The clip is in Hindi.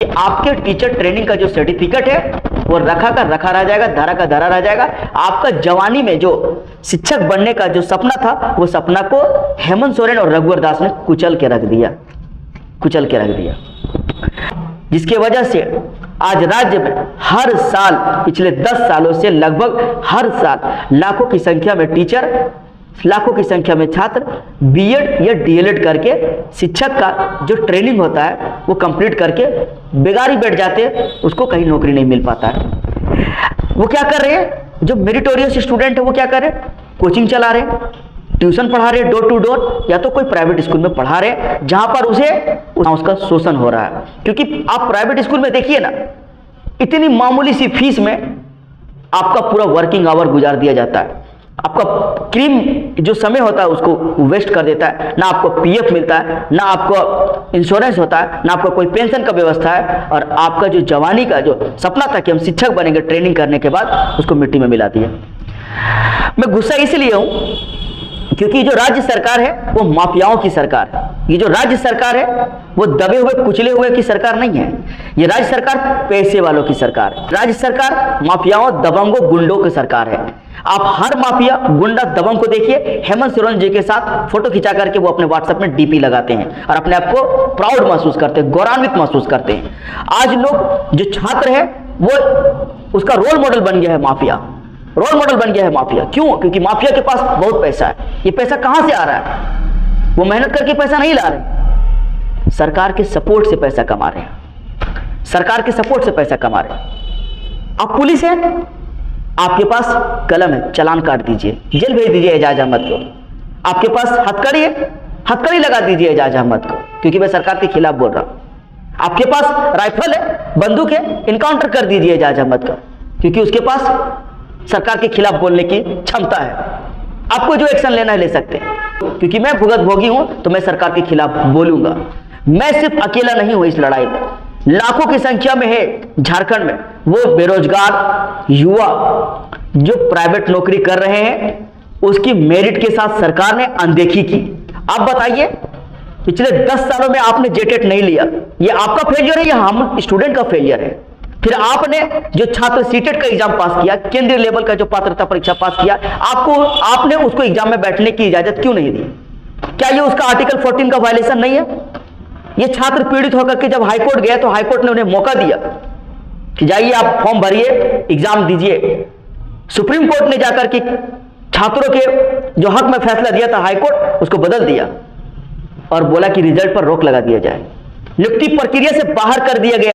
आपके टीचर ट्रेनिंग का जो सर्टिफिकेट है वो रखा का रखा रह जाएगा, धरा का धरा रह जाएगा। आपका जवानी में जो शिक्षक बनने का जो सपना था वो सपना को हेमंत सोरेन और रघुवर दास ने कुचल के रख दिया, जिसकी वजह से आज राज्य में हर साल पिछले 10 सालों से लगभग हर साल लाखों की संख्या में टीचर, लाखों की संख्या में छात्र बीएड या डीएलएड करके शिक्षक का जो ट्रेनिंग होता है वो कंप्लीट करके बेगारी बैठ जाते हैं, उसको कहीं नौकरी नहीं मिल पाता है। वो क्या कर रहे हैं, जो मेरिटोरियस स्टूडेंट है वो क्या कर रहे हैं, कोचिंग चला रहे हैं, ट्यूशन पढ़ा रहे, डोर टू डोर, या तो कोई प्राइवेट स्कूल में पढ़ा रहे जहां पर उसका शोषण हो रहा है। क्योंकि आप प्राइवेट स्कूल में देखिए ना, इतनी मामूली सी फीस में आपका पूरा वर्किंग आवर गुजार दिया जाता है, आपका क्रीम जो समय होता है उसको वेस्ट कर देता है, ना आपको पीएफ मिलता है, ना आपको इंश्योरेंस होता है, ना आपको कोई पेंशन का व्यवस्था है, और आपका जो जवानी का जो सपना था कि हम शिक्षक बनेंगे ट्रेनिंग करने के बाद, उसको मिट्टी में मिला दिया। मैं गुस्सा इसलिए हूं क्योंकि जो राज्य सरकार है वो माफियाओं की सरकार है। ये जो राज्य सरकार है वो दबे हुए कुचले हुए की सरकार नहीं है, ये राज्य सरकार पैसे वालों की सरकार है। राज्य सरकार माफियाओं, दबंगों, गुंडों की सरकार है। आप हर माफिया, गुंडा, दबंग को देखिए, हेमंत सोरेन जी के साथ फोटो खिंचा करके वो अपने व्हाट्सएप में डीपी लगाते हैं और अपने आप को प्राउड महसूस करते हैं, गौरवान्वित महसूस करते हैं। आज लोग जो छात्र है वो उसका रोल मॉडल बन गया है, माफिया रोल मॉडल बन गया है माफिया। क्यों? क्योंकि माफिया के पास बहुत पैसा है। ये पैसा कहां से आ रहा है? वो मेहनत करके पैसा नहीं ला रहे, सरकार के सपोर्ट से पैसा कमा रहे हैं, सरकार के सपोर्ट से पैसा कमा रहे हैं। आप पुलिस है, आपके पास कलम है, चालान काट दीजिए, जेल भेज दीजिए एजाज अहमद को। आपके पास हथकड़ी है, हथकड़ी लगा दीजिए एजाज अहमद को, क्योंकि मैं सरकार के खिलाफ बोल रहा हूं। आपके पास राइफल है, बंदूक है, इनकाउंटर कर दीजिए एजाज अहमद का, क्योंकि उसके पास सरकार के खिलाफ बोलने की क्षमता है। आपको जो एक्शन लेना है ले सकते हैं, क्योंकि मैं भुगत भोगी हूं तो मैं सरकार के खिलाफ बोलूंगा। मैं सिर्फ अकेला नहीं हूं इस लड़ाई में, लाखों की संख्या में है झारखंड में वो बेरोजगार युवा जो प्राइवेट नौकरी कर रहे हैं, उसकी मेरिट के साथ सरकार ने अनदेखी की। आप बताइए, पिछले 10 सालों में आपने जेटेट नहीं लिया, ये आपका फेलियर है या हम स्टूडेंट का फेलियर है? फिर आपने जो छात्र सीटेट का एग्जाम पास किया, केंद्रीय लेवल का जो पात्रता परीक्षा पास किया, आपने उसको एग्जाम में बैठने की इजाजत क्यों नहीं दी? क्या ये उसका आर्टिकल 14 का वायलेशन नहीं है? ये छात्र पीड़ित होकर के जब हाईकोर्ट गया तो हाईकोर्ट ने उन्हें मौका दिया कि जाइए आप फॉर्म भरिए, एग्जाम दीजिए। सुप्रीम कोर्ट ने जाकर के छात्रों के जो हक में फैसला दिया था, हाईकोर्ट उसको बदल दिया और बोला कि रिजल्ट पर रोक लगा दिया जाए, नियुक्ति प्रक्रिया से बाहर कर दिया गया।